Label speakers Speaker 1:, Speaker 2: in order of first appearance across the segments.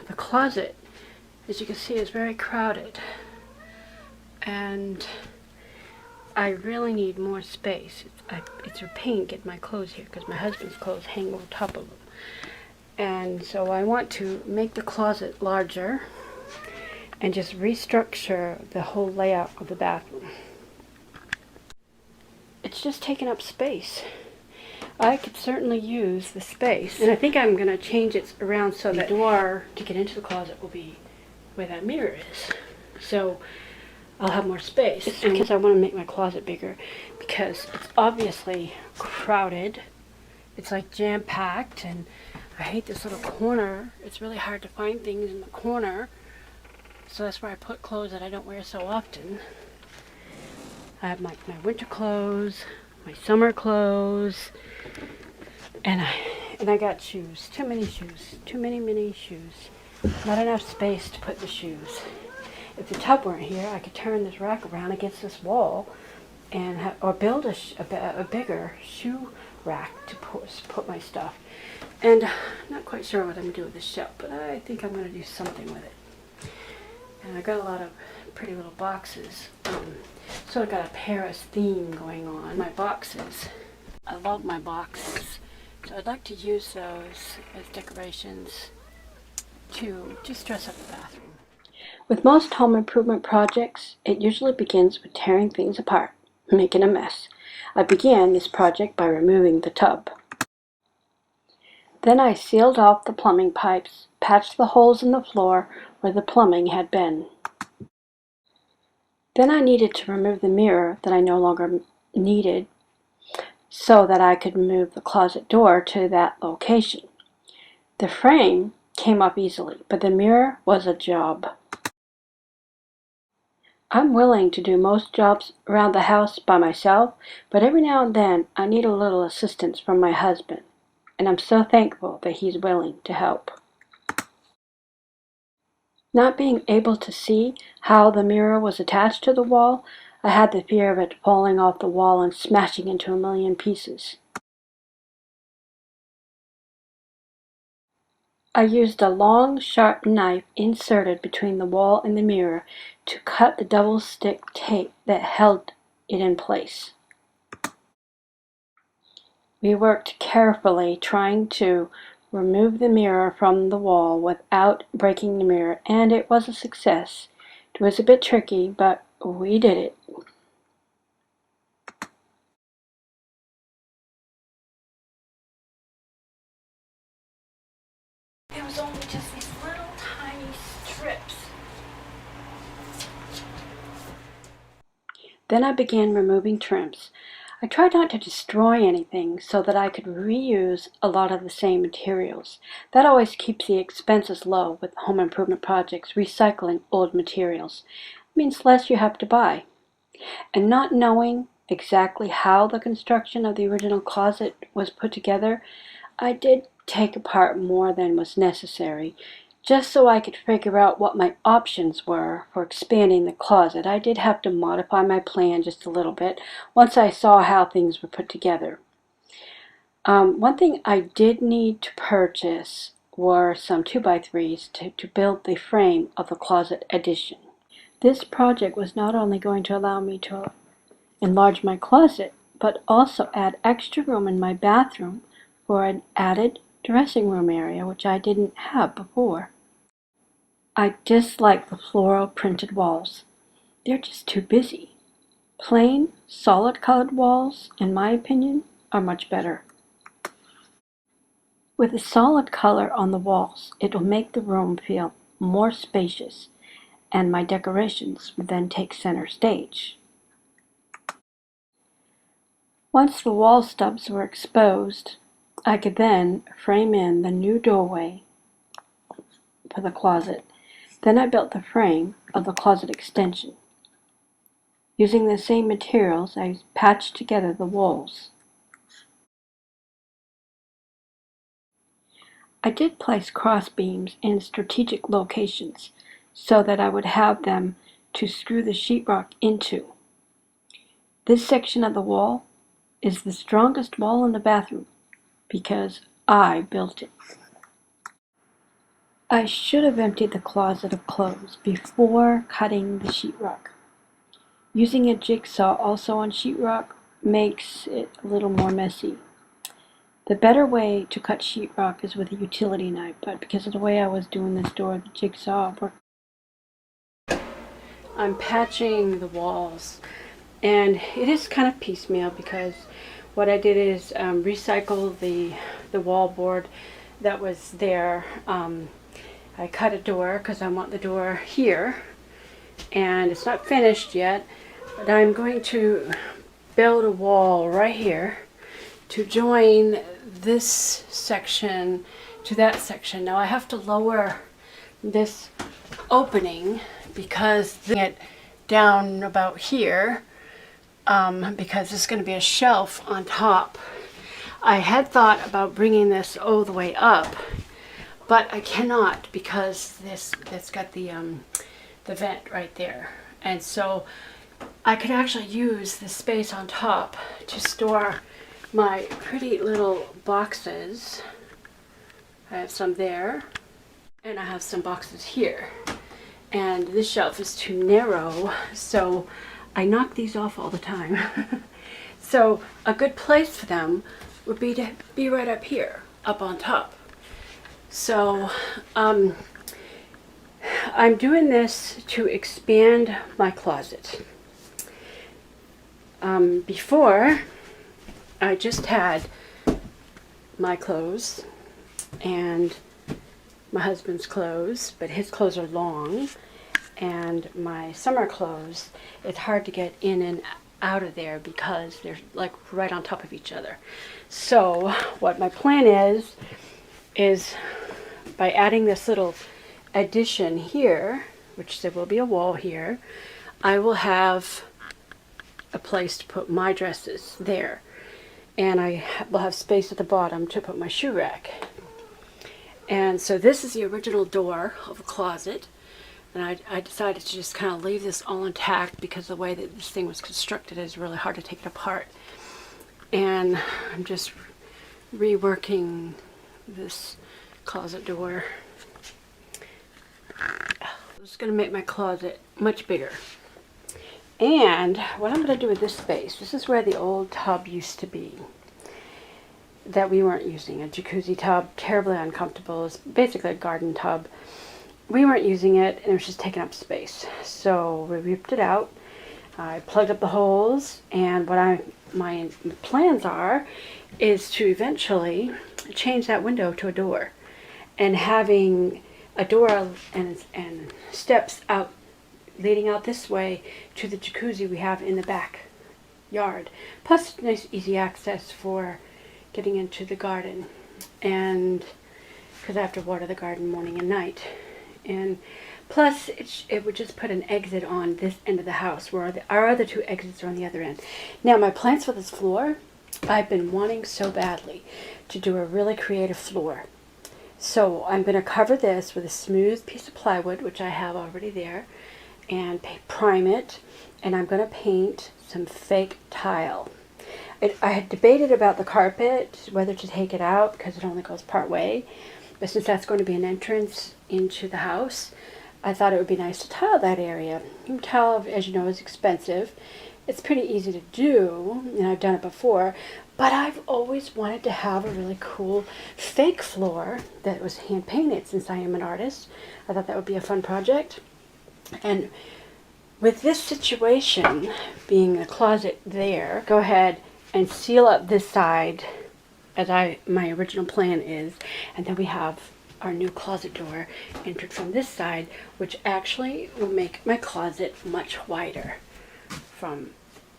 Speaker 1: the closet, as you can see, is very crowded, and I really need more space. It's a pain getting my clothes here because my husband's clothes hang over top of them. And so I want to make the closet larger and just restructure the whole layout of the bathroom. It's just taking up space. I could certainly use the space, and I think I'm going to change it around so that the door to get into the closet will be where that mirror is. So I'll have more space. It's because I want to make my closet bigger, because it's obviously crowded. It's like jam-packed, and I hate this little corner. It's really hard to find things in the corner. So that's where I put clothes that I don't wear so often. I have my winter clothes, my summer clothes, and I got shoes. Too many shoes. Too many shoes. Not enough space to put the shoes. If the tub weren't here, I could turn this rack around against this wall and or build a bigger shoe rack to put my stuff. And I'm not quite sure what I'm going to do with this shelf, but I think I'm going to do something with it. And I got a lot of pretty little boxes. Sort of got a Paris theme going on. My boxes. I love my boxes. So I'd like to use those as decorations to just dress up the bathroom. With most home improvement projects, it usually begins with tearing things apart, making a mess. I began this project by removing the tub. Then I sealed off the plumbing pipes, patched the holes in the floor where the plumbing had been. Then I needed to remove the mirror that I no longer needed so that I could move the closet door to that location. The frame came up easily, but the mirror was a job. I'm willing to do most jobs around the house by myself, but every now and then I need a little assistance from my husband, and I'm so thankful that he's willing to help. Not being able to see how the mirror was attached to the wall, I had the fear of it falling off the wall and smashing into a million pieces. I used a long, sharp knife inserted between the wall and the mirror to cut the double-stick tape that held it in place. We worked carefully, trying to remove the mirror from the wall without breaking the mirror, and it was a success. It was a bit tricky, but we did it. It was only just these little tiny strips. Then I began removing trims. I tried not to destroy anything so that I could reuse a lot of the same materials. That always keeps the expenses low with home improvement projects. Recycling old materials means less you have to buy. And not knowing exactly how the construction of the original closet was put together, I did take apart more than was necessary, just so I could figure out what my options were for expanding the closet. I did have to modify my plan just a little bit once I saw how things were put together. One thing I did need to purchase were some 2x3s to build the frame of the closet addition. This project was not only going to allow me to enlarge my closet, but also add extra room in my bathroom for an added dressing room area, which I didn't have before. I dislike the floral printed walls. They're just too busy. Plain, solid colored walls, in my opinion, are much better. With a solid color on the walls, it will make the room feel more spacious, and my decorations would then take center stage. Once the wall stubs were exposed, I could then frame in the new doorway for the closet. Then I built the frame of the closet extension. Using the same materials, I patched together the walls. I did place cross beams in strategic locations so that I would have them to screw the sheetrock into. This section of the wall is the strongest wall in the bathroom because I built it. I should have emptied the closet of clothes before cutting the sheetrock. Using a jigsaw also on sheetrock makes it a little more messy. The better way to cut sheetrock is with a utility knife, but because of the way I was doing this door, the jigsaw worked. I'm patching the walls, and it is kind of piecemeal because what I did is recycle the wall board that was there. I cut a door because I want the door here, and it's not finished yet, but I'm going to build a wall right here to join this section to that section. Now I have to lower this opening because it down about here because it's going to be a shelf on top. I had thought about bringing this all the way up, but I cannot because that's got the vent right there, and so I could actually use the space on top to store my pretty little boxes. I have some there, and I have some boxes here. And this shelf is too narrow, so I knock these off all the time. So a good place for them would be to be right up here, up on top. So I'm doing this to expand my closet. Before, I just had my clothes and my husband's clothes, but his clothes are long, and my summer clothes, it's hard to get in and out of there because they're like right on top of each other. So what my plan is by adding this little addition here, which there will be a wall here, I will have a place to put my dresses there, and I will have space at the bottom to put my shoe rack. And so this is the original door of a closet, and I decided to just kind of leave this all intact because the way that this thing was constructed is really hard to take it apart. And I'm just reworking this closet door. It's going to make my closet much bigger. And what I'm going to do with this space, this is where the old tub used to be that we weren't using, a jacuzzi tub, terribly uncomfortable. It's basically a garden tub. We weren't using it, and it was just taking up space. So we ripped it out. I plugged up the holes, and what my plans are is to eventually change that window to a door, and having a door and steps out leading out this way to the jacuzzi we have in the back yard. Plus nice easy access for getting into the garden, and because I have to water the garden morning and night. And plus it would just put an exit on this end of the house where our other two exits are on the other end. Now my plans for this floor, I've been wanting so badly to do a really creative floor. So I'm going to cover this with a smooth piece of plywood, which I have already there, and prime it, and I'm going to paint some fake tile. I had debated about the carpet, whether to take it out because it only goes part way, but since that's going to be an entrance into the house, I thought it would be nice to tile that area. Tile, as you know, is expensive. It's pretty easy to do, and I've done it before, but I've always wanted to have a really cool fake floor that was hand painted since I am an artist. I thought that would be a fun project. And with this situation being the closet there, go ahead and seal up this side as my original plan is, and then we have our new closet door entered from this side, which actually will make my closet much wider.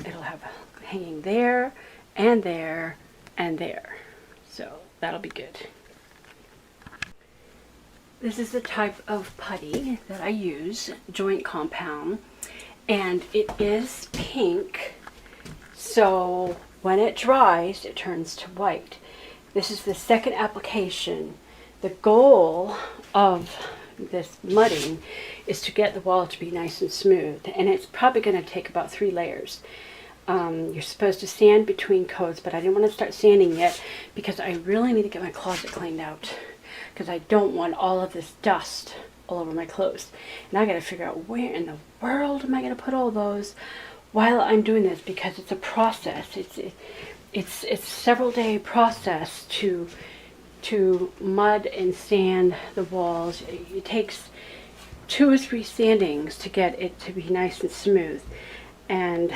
Speaker 1: It'll have hanging there and there and there, so that'll be good. This is the type of putty that I use, joint compound, and it is pink, so when it dries it turns to white. This is the second application. The goal of this mudding is to get the wall to be nice and smooth, and it's probably going to take about 3 layers. You're supposed to sand between coats, but I didn't want to start sanding yet because I really need to get my closet cleaned out. because I don't want all of this dust all over my clothes. And I got to figure out where in the world am I going to put all those while I'm doing this, because it's a process. It's a several day process to mud and sand the walls. It takes 2 or 3 sandings to get it to be nice and smooth. And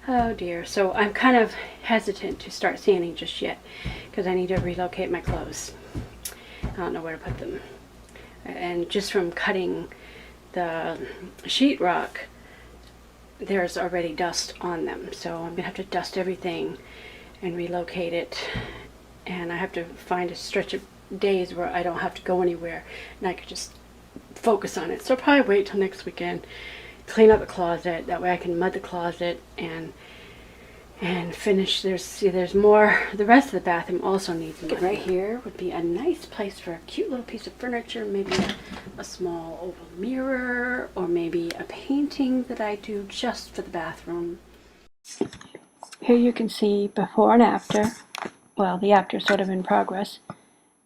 Speaker 1: oh dear, so I'm kind of hesitant to start sanding just yet because I need to relocate my clothes. I don't know where to put them. And just from cutting the sheetrock, there's already dust on them. So I'm gonna have to dust everything and relocate it. And I have to find a stretch of days where I don't have to go anywhere and I could just focus on it. So I'll probably wait till next weekend, clean up the closet. That way I can mud the closet and finish. There's more. The rest of the bathroom also needs mud. Right here would be a nice place for a cute little piece of furniture, maybe a small oval mirror, or maybe a painting that I do just for the bathroom. Here you can see before and after. Well, the after is sort of in progress.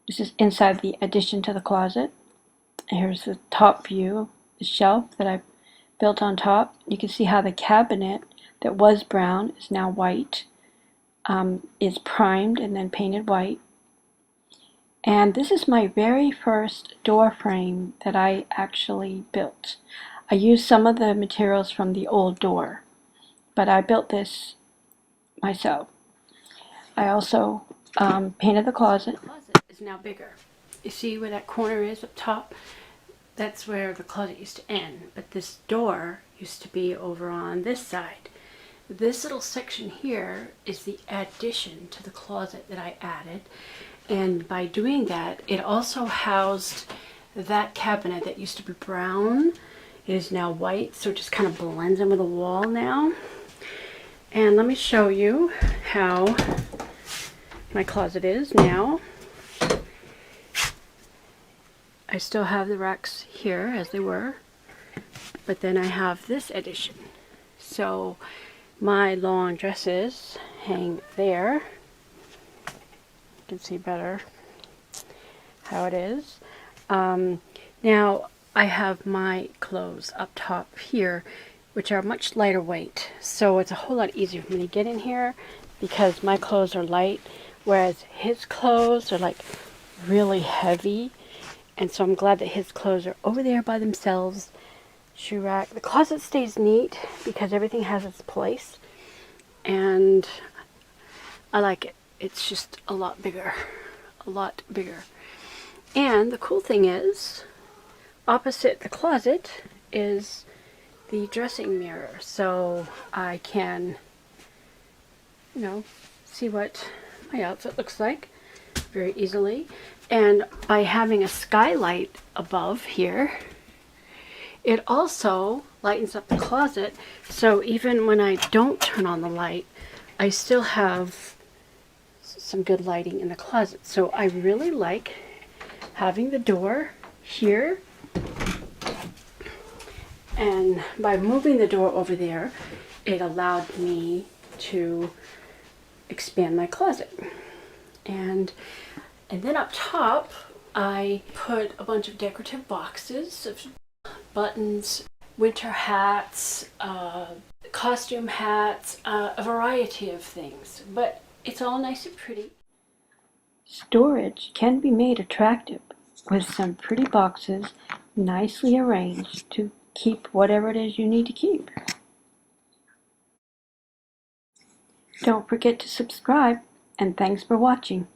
Speaker 1: This is inside the addition to the closet. Here's the top view, the shelf that I built on top. You can see how the cabinet that was brown is now white, is primed and then painted white. And this is my very first door frame that I actually built. I used some of the materials from the old door, but I built this myself. I also painted the closet. The closet is now bigger. You see where that corner is up top? That's where the closet used to end, but this door used to be over on this side. This little section here is the addition to the closet that I added, and by doing that, it also housed that cabinet that used to be brown. It is now white, so it just kind of blends in with the wall now. And let me show you how my closet is now. I still have the racks here as they were, but then I have this addition. So my long dresses hang there. You can see better how it is. Now I have my clothes up top here, which are much lighter weight. So it's a whole lot easier for me to get in here because my clothes are light, whereas his clothes are like really heavy. And so I'm glad that his clothes are over there by themselves. Shoe rack. The closet stays neat because everything has its place. And I like it. It's just a lot bigger. A lot bigger. And the cool thing is, opposite the closet is the dressing mirror. So I can, you know, see what my outfit looks like very easily. And by having a skylight above here, it also lightens up the closet. So even when I don't turn on the light, I still have some good lighting in the closet. So I really like having the door here. And by moving the door over there, it allowed me to expand my closet. And then up top, I put a bunch of decorative boxes of buttons, winter hats, costume hats, a variety of things. But it's all nice and pretty. Storage can be made attractive with some pretty boxes nicely arranged to keep whatever it is you need to keep. Don't forget to subscribe, and thanks for watching.